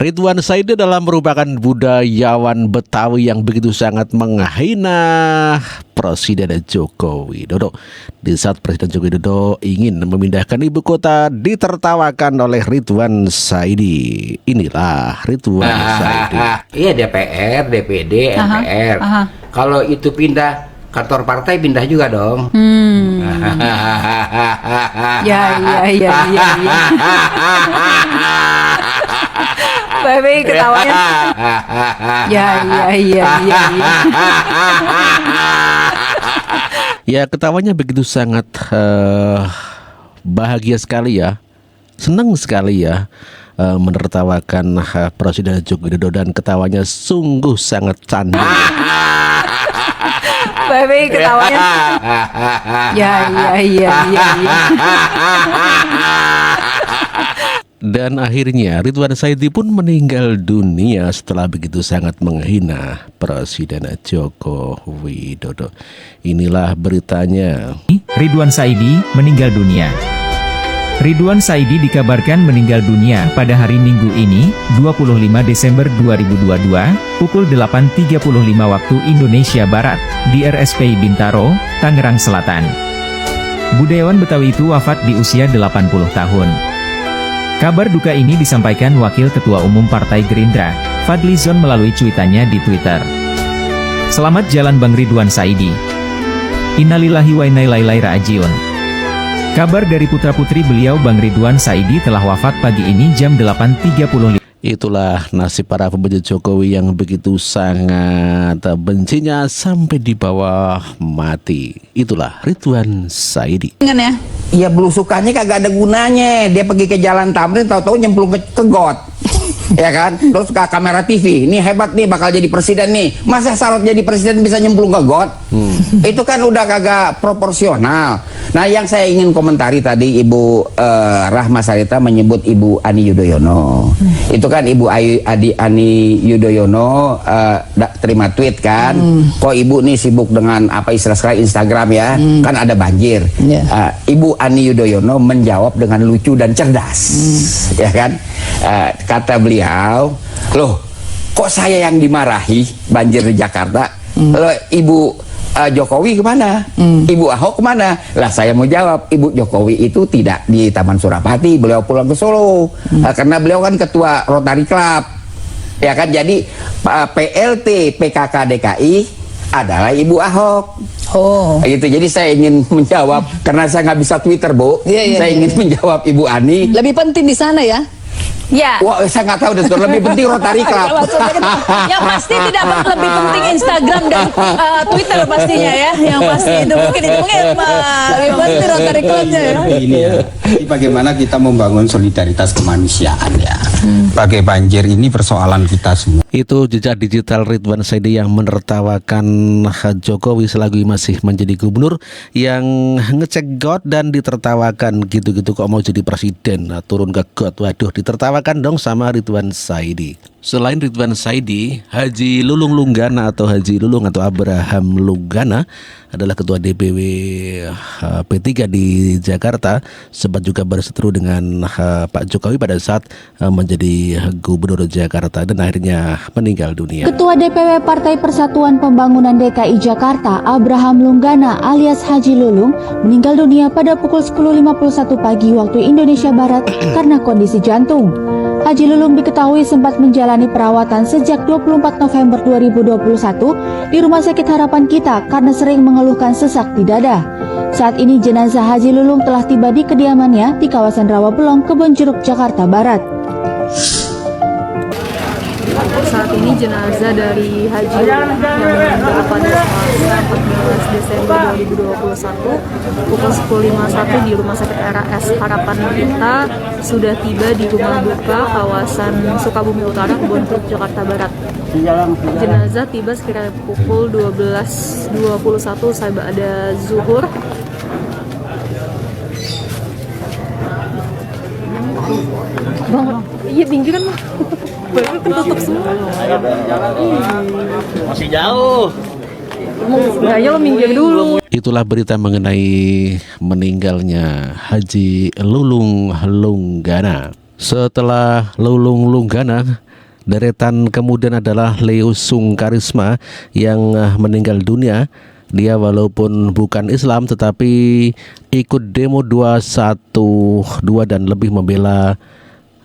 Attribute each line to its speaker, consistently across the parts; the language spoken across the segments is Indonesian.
Speaker 1: Ridwan Saidi adalah merupakan budayawan Betawi yang begitu sangat menghina Presiden Joko Widodo. Di saat Presiden Joko Widodo ingin memindahkan ibu kota, ditertawakan oleh Ridwan Saidi. Inilah Ridwan Saidi.
Speaker 2: Iya, DPR, DPD, MPR. Kalau itu pindah kantor partai, pindah juga dong.
Speaker 3: Ya. Baby ketawanya. Ya.
Speaker 1: Ya, ketawanya begitu sangat bahagia sekali ya. Senang sekali ya menertawakan Presiden Joko Widodo, dan ketawanya sungguh sangat candu.
Speaker 3: Baby ketawanya. Ya.
Speaker 1: Dan akhirnya Ridwan Saidi pun meninggal dunia setelah begitu sangat menghina Presiden Joko Widodo. Inilah beritanya.
Speaker 4: Ridwan Saidi meninggal dunia. Ridwan Saidi dikabarkan meninggal dunia pada hari Minggu ini, 25 Desember 2022, pukul 8.35 waktu Indonesia Barat, di RSPI Bintaro, Tangerang Selatan. Budayawan Betawi itu wafat di usia 80 tahun. Kabar duka ini disampaikan Wakil Ketua Umum Partai Gerindra, Fadli Zon melalui cuitannya di Twitter. Selamat jalan Bang Ridwan Saidi. Innalillahi wa inna ilaihi rajiun. Kabar dari putra-putri beliau Bang Ridwan Saidi telah wafat pagi ini jam 8.35.
Speaker 1: Itulah nasib para pembenci Jokowi yang begitu sangat bencinya sampai di bawah mati. Itulah Ridwan Saidi.
Speaker 3: Ya.
Speaker 2: Iya, belusukannya kagak ada gunanya. Dia pergi ke Jalan Tamrin, tahu-tahu nyemplung ke got. Ya kan? Terus ke kamera TV, ini hebat nih, bakal jadi presiden nih. Masa syarat jadi presiden bisa nyemplung ke got? Itu kan udah kagak proporsional. Nah, yang saya ingin komentari tadi, Ibu Rahma Sarita menyebut Ibu Ani Yudhoyono. Itu kan Ibu Ani Yudhoyono terima tweet kan, kok Ibu nih sibuk dengan apa istilah sekarang Instagram ya, kan ada banjir. Ibu Ani Yudhoyono menjawab dengan lucu dan cerdas, ya kan? Kata beliau, loh kok saya yang dimarahi banjir di Jakarta, loh Ibu Jokowi kemana? Ibu Ahok kemana? Lah saya mau jawab, Ibu Jokowi itu tidak di Taman Surapati, beliau pulang ke Solo, karena beliau kan ketua Rotary Club, ya kan? Jadi PLT PKK DKI adalah Ibu Ahok. Gitu. Jadi saya ingin menjawab, karena saya nggak bisa Twitter, Bu. Saya ingin menjawab Ibu Ani.
Speaker 3: Lebih penting di sana ya. Ya.
Speaker 2: Wah, saya nggak tahu deh, lebih penting Rotary Club.
Speaker 3: Yang pasti tidak lebih penting Instagram dan Twitter pastinya ya. Yang pasti itu mungkin lebih penting Rotary Clubnya ya.
Speaker 5: Ini ya, ini bagaimana kita membangun solidaritas kemanusiaan ya. Pakai banjir ini persoalan kita semua.
Speaker 1: Itu jejak digital Ridwan Saidi yang menertawakan Jokowi selagi masih menjadi gubernur, yang ngecek got dan ditertawakan gitu-gitu, kok mau jadi presiden, nah, turun ke got, waduh, ditertawakan dong sama Ridwan Saidi. Selain Ridwan Saidi, Haji Lulung Lunggana atau Haji Lulung atau Abraham Lunggana adalah ketua DPW P3 di Jakarta, sempat juga berseteru dengan Pak Jokowi pada saat menjadi gubernur Jakarta dan akhirnya meninggal dunia.
Speaker 6: Ketua DPW Partai Persatuan Pembangunan DKI Jakarta, Abraham Lunggana alias Haji Lulung, meninggal dunia pada pukul 10.51 pagi waktu Indonesia Barat karena kondisi jantung. Haji Lulung diketahui sempat menjalani perawatan sejak 24 November 2021 di Rumah Sakit Harapan Kita karena sering mengeluhkan sesak di dada. Saat ini jenazah Haji Lulung telah tiba di kediamannya di kawasan Rawabelong, Kebonjeruk, Jakarta Barat.
Speaker 7: Saat ini jenazah dari Haji Lulung yang meninggal pada 14 Desember 2021 pukul 10.51 di Rumah Sakit RAS Harapan Kita sudah tiba di rumah duka kawasan Sukabumi Utara, Kebonjeruk, Jakarta Barat. Jenazah tiba sekitar pukul 12.21 usai ba'da zuhur. Iya, pinggiran mah. Baru kan tutup semua.
Speaker 8: Masih jauh.
Speaker 7: Kayaknya lo minggir dulu.
Speaker 1: Itulah berita mengenai meninggalnya Haji Lulung Lunggana. Setelah Lulung Lunggana, Deretan kemudian adalah Leo Sungkarisma yang meninggal dunia. Dia walaupun bukan Islam tetapi ikut demo 212 dan lebih membela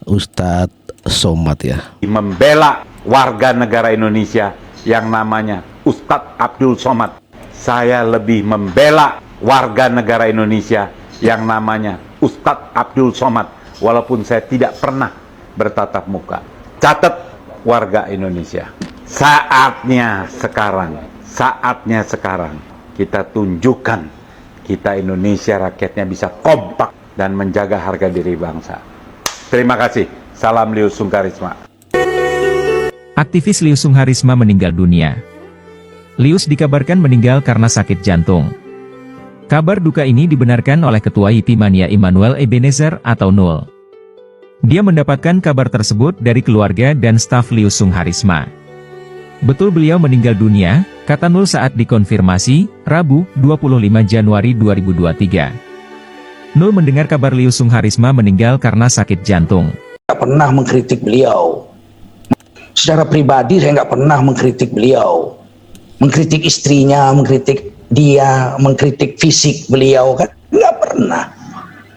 Speaker 1: Ustadz Somad ya.
Speaker 8: Membela warga negara Indonesia yang namanya Ustadz Abdul Somad. Saya lebih membela warga negara Indonesia yang namanya Ustadz Abdul Somad, walaupun saya tidak pernah bertatap muka. Catat warga Indonesia, saatnya sekarang kita tunjukkan kita Indonesia rakyatnya bisa kompak dan menjaga harga diri bangsa. Terima kasih. Salam Leo Sungkarisma.
Speaker 4: Aktivis Leo Sungkarisma meninggal dunia. Lius dikabarkan meninggal karena sakit jantung. Kabar duka ini dibenarkan oleh Ketua Hipimania Immanuel Ebenezer atau Nul. Dia mendapatkan kabar tersebut dari keluarga dan staf Leo Sungkarisma. Betul beliau meninggal dunia, kata Nul saat dikonfirmasi, Rabu, 25 Januari 2023. Nul mendengar kabar Leo Sungkarisma meninggal karena sakit jantung.
Speaker 9: Nggak pernah mengkritik beliau. Secara pribadi saya nggak pernah mengkritik beliau. Mengkritik istrinya, mengkritik dia, mengkritik fisik beliau, kan nggak pernah.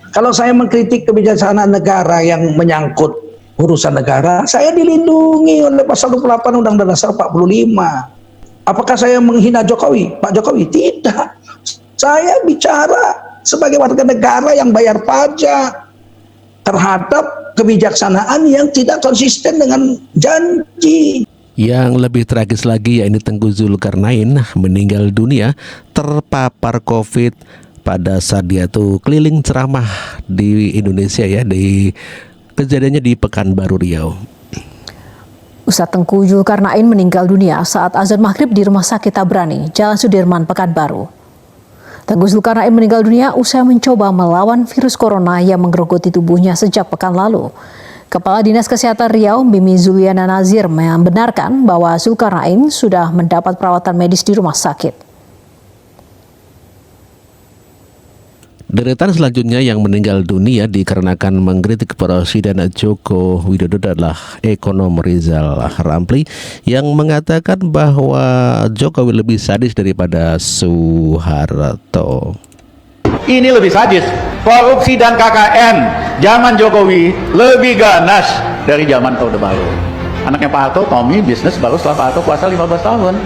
Speaker 9: Kalau saya mengkritik kebijaksanaan negara yang menyangkut urusan negara, saya dilindungi oleh pasal 28 Undang-Undang Dasar 45. Apakah saya menghina Jokowi, Pak Jokowi? Tidak. Saya bicara sebagai warga negara yang bayar pajak terhadap kebijaksanaan yang tidak konsisten dengan janji.
Speaker 1: Yang lebih tragis lagi yaitu Tengku Zulkarnain meninggal dunia terpapar COVID pada saat dia tuh keliling ceramah di Indonesia ya, di kejadiannya di Pekanbaru Riau.
Speaker 3: Ustadz Tengku Zulkarnain meninggal dunia saat azan maghrib di Rumah Sakit Tabrani, Jalan Sudirman, Pekanbaru. Tengku Zulkarnain meninggal dunia usai mencoba melawan virus corona yang menggerogoti tubuhnya sejak pekan lalu. Kepala Dinas Kesehatan Riau, Mimi Zuliana Nazir, membenarkan bahwa Zulkarnain sudah mendapat perawatan medis di rumah sakit.
Speaker 1: Deretan selanjutnya yang meninggal dunia dikarenakan mengkritik Presiden Joko Widodo adalah ekonom Rizal Ramli yang mengatakan bahwa Jokowi lebih sadis daripada Soeharto.
Speaker 10: Ini lebih sadis. Korupsi dan KKN zaman Jokowi lebih ganas dari zaman Orde Baru. Anaknya Pak Harto, Tommy, bisnis baru setelah Pak Harto kuasa 15 tahun.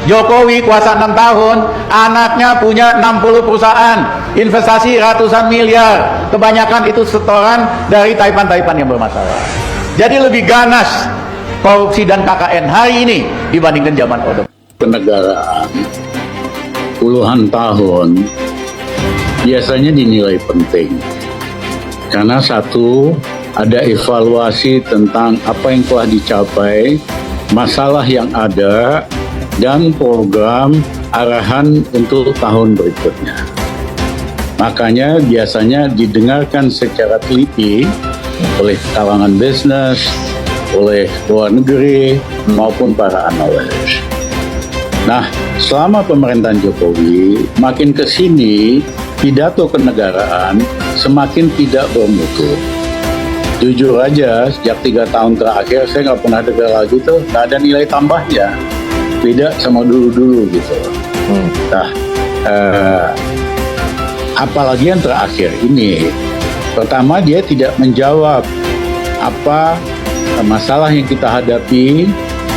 Speaker 10: Jokowi kuasa 6 tahun, anaknya punya 60 perusahaan, investasi ratusan miliar. Kebanyakan itu setoran dari taipan-taipan yang bermasalah. Jadi lebih ganas korupsi dan KKN hari ini dibandingkan zaman Orde Baru.
Speaker 11: Kenegaraan puluhan tahun biasanya dinilai penting karena satu, ada evaluasi tentang apa yang telah dicapai, masalah yang ada, dan program arahan untuk tahun berikutnya. Makanya biasanya didengarkan secara teliti oleh kalangan bisnis, oleh luar negeri, maupun para analis. Nah, selama pemerintahan Jokowi, makin ke sini, pidato kenegaraan semakin tidak bermutu. Jujur aja, sejak 3 tahun terakhir, saya nggak pernah dengar lagi tuh, nggak ada nilai tambahnya. Beda sama dulu-dulu gitu. Nah, apalagi yang terakhir ini. Pertama, dia tidak menjawab apa masalah yang kita hadapi,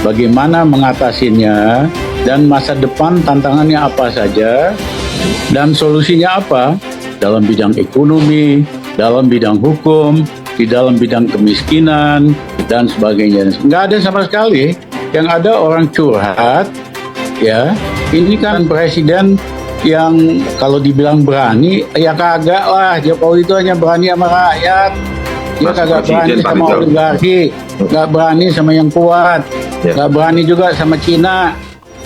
Speaker 11: bagaimana mengatasinya, dan masa depan tantangannya apa saja, dan solusinya apa dalam bidang ekonomi, dalam bidang hukum, di dalam bidang kemiskinan, dan sebagainya. Nggak ada sama sekali. Yang ada orang curhat, ya. Ini kan presiden yang kalau dibilang berani, ya kagak lah. Jokowi itu hanya berani sama rakyat. Dia kagak berani sama oligarki, nggak berani sama yang kuat, nggak berani juga sama Cina.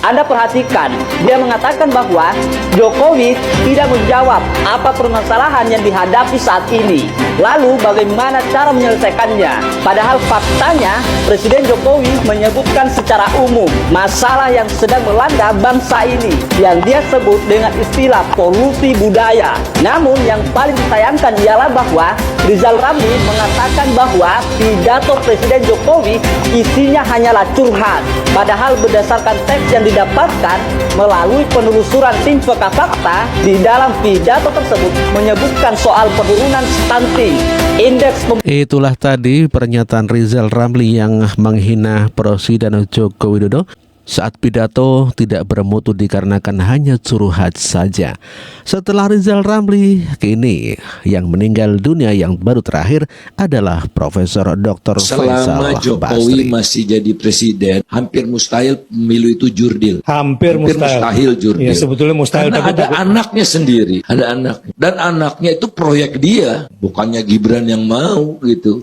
Speaker 12: Anda perhatikan, dia mengatakan bahwa Jokowi tidak menjawab apa permasalahan yang dihadapi saat ini. Lalu bagaimana cara menyelesaikannya? Padahal faktanya Presiden Jokowi menyebutkan secara umum masalah yang sedang melanda bangsa ini yang dia sebut dengan istilah polusi budaya. Namun yang paling disayangkan ialah bahwa Rizal Ramli mengatakan bahwa pidato Presiden Jokowi isinya hanyalah curhat. Padahal berdasarkan teks yang didapatkan melalui penelusuran tim fakta di dalam pidato tersebut menyebutkan soal penurunan stunting, indeks
Speaker 1: Itulah tadi pernyataan Rizal Ramli yang menghina Presiden Joko Widodo saat pidato tidak bermutu dikarenakan hanya curhat saja. Setelah Rizal Ramli, kini yang meninggal dunia yang baru terakhir adalah Profesor Dr.
Speaker 13: Selama
Speaker 1: Faisal
Speaker 13: Jokowi
Speaker 1: Basri.
Speaker 13: masih jadi presiden, hampir mustahil pemilu itu jurdil.
Speaker 14: Hampir
Speaker 13: mustahil jurdil.
Speaker 14: Ya, sebetulnya mustahil.
Speaker 13: Karena ada anaknya sendiri, ada anaknya. Dan anaknya itu proyek dia, bukannya Gibran yang mau gitu.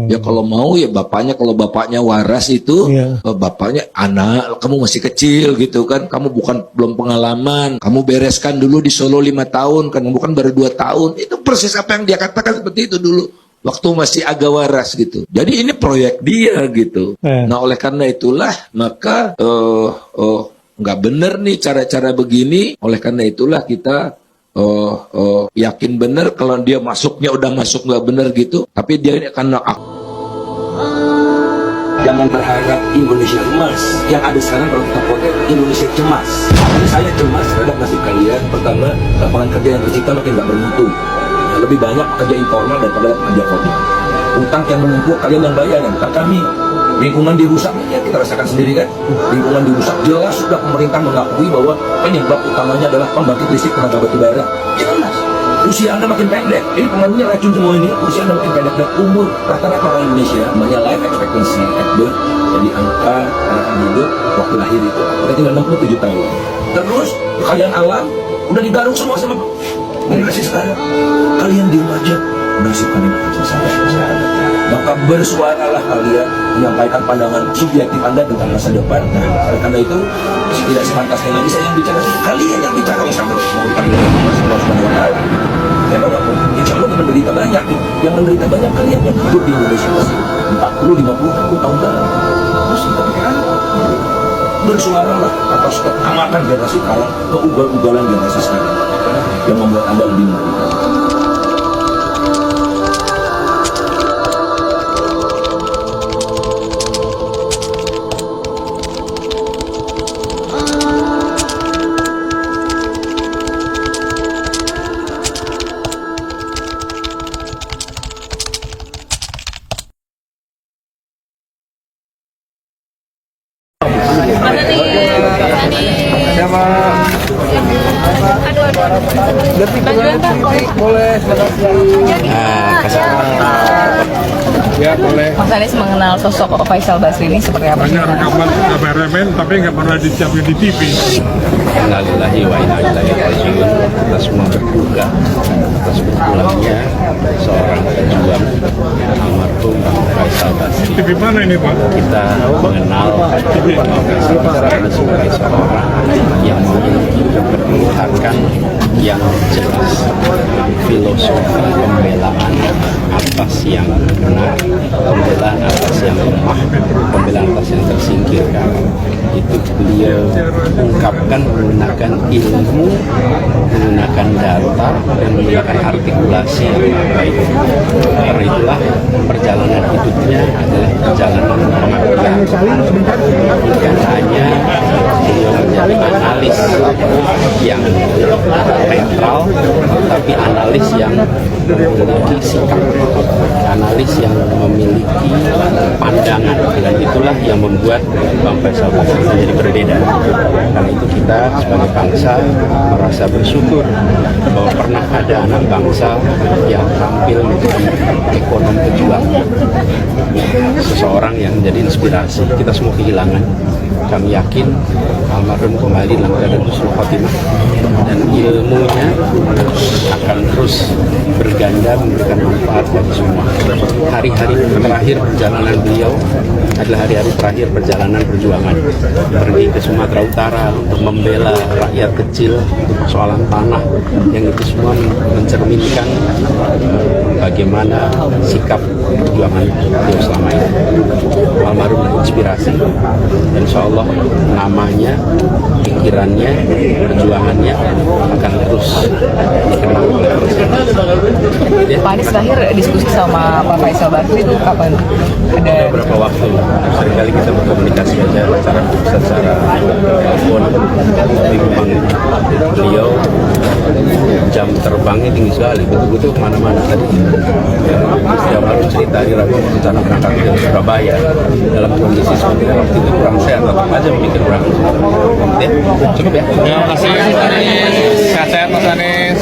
Speaker 13: Ya kalau mau ya bapaknya, kalau bapaknya waras itu, bapaknya anak, kamu masih kecil gitu kan, kamu belum pengalaman, kamu bereskan dulu di Solo 5 tahun, kan bukan baru 2 tahun. Itu persis apa yang dia katakan seperti itu dulu, waktu masih agak waras gitu. Jadi ini proyek dia gitu. Nah oleh karena itulah maka nggak bener nih cara-cara begini. Oleh karena itulah kita yakin bener kalau dia masuknya udah masuk nggak bener gitu. Tapi dia ini karena
Speaker 15: jangan berharap Indonesia emas. Yang ada sekarang kalau kita potret Indonesia cemas. Jadi saya cemas terhadap nasib kalian. Pertama, lapangan kerja yang tercipta makin nggak bermutu. Ya, lebih banyak pekerja informal daripada pekerja formal. Utang yang menumpuk kalian yang bayar, yang bukan kami. Lingkungan dirusak, ya kita rasakan sendiri kan. Lingkungan dirusak, jelas sudah pemerintah mengakui bahwa penyebab utamanya adalah pembangkit listrik tenaga batubara. Jelas. Usia Anda makin pendek, ini pengaruhnya racun semua ini. Usia Anda makin pendek dan umur rata-rata orang Indonesia, namanya life expectancy at birth, jadi angka anak hidup waktu lahir itu kita tinggal 67 tahun. Terus kekayaan alam udah digaruk semua sama generasi sekarang. Kalian diem aja, nasib kalian akan selesai. Maka bersuaralah kalian, menyampaikan pandangan subjektif Anda tentang masa depan. Nah, karena itu tidak sepantasnya lagi saya yang bicara, kalian yang bicara. Kalau sampai mau insya Allah menderita banyak. Yang menderita banyak kalian yang hidup di Indonesia masih 40-50 tahun lalu. Terus kita pikirkan bersuaralah atas keamakan generasi sekarang, keugal-ugalan generasi sekarang yang membuat Anda lebih menderita.
Speaker 16: Ya boleh. Mas Anies mengenal sosok Faisal Basri ini seperti apa? Banyak rekaman kameramen tapi nggak pernah disiapin di TV.
Speaker 17: Innalillahi wa inna ilaihi raji'un. Kita semua berduka atas berpulangnya seorang pejuang almarhum Faisal Basri.
Speaker 16: TV mana ini Pak?
Speaker 17: Kita mengenal Faisal Basri sebagai seorang yang memiliki keberpihakan yang jelas, filosofi pembelaan atas yang benar, pembelaan atas yang lemah, pembelaan atas yang tersingkirkan. Itu beliau ungkapkan menggunakan ilmu, menggunakan data, dan menggunakan artikulasi yang baik. Karena itulah perjalanan hidupnya adalah perjalanan pengabdian. Bukan hanya beliau menjadi analis yang netral, tapi analis yang memiliki sikap, analis yang memiliki pandangan, dan itulah yang membuat Bang Faisal Basri menjadi berbeda. Karena itu kita sebagai bangsa merasa bersyukur bahwa pernah ada anak bangsa yang tampil menjadi ekonom pejuang, seseorang yang menjadi inspirasi. Kita semua kehilangan. Kami yakin almarhum kembali dalam keadaan husnul khotimah, dan ilmunya akan terus berganda memberikan manfaat bagi semua. Hari-hari terakhir perjalanan beliau adalah hari-hari terakhir perjalanan perjuangan. pergi ke Sumatera Utara untuk membela rakyat kecil untuk persoalan tanah, yang itu semua mencerminkan bagaimana sikap perjuangan beliau selama ini. Almarhum inspirasi, dan insya Allah namanya, pikirannya, perjuangannya akan terus dikenal oleh masyarakat.
Speaker 14: Pak Anies terakhir diskusi sama Pak Faisal Basri itu kapan?
Speaker 17: Ada beberapa waktu, seringkali kita berkomunikasi aja secara telepon, tapi memang beliau jam terbangnya tinggi sekali, betul-betul kemana-mana tadi. Setiap hari cerita di Rabu rencana berangkat ke Surabaya dalam kondisi seperti waktu itu kurang sehat, tetap aja memikir berangkat. Ya, cukup ya.
Speaker 16: Terima kasih Mas Anies. Sehat-sehat Mas Anies.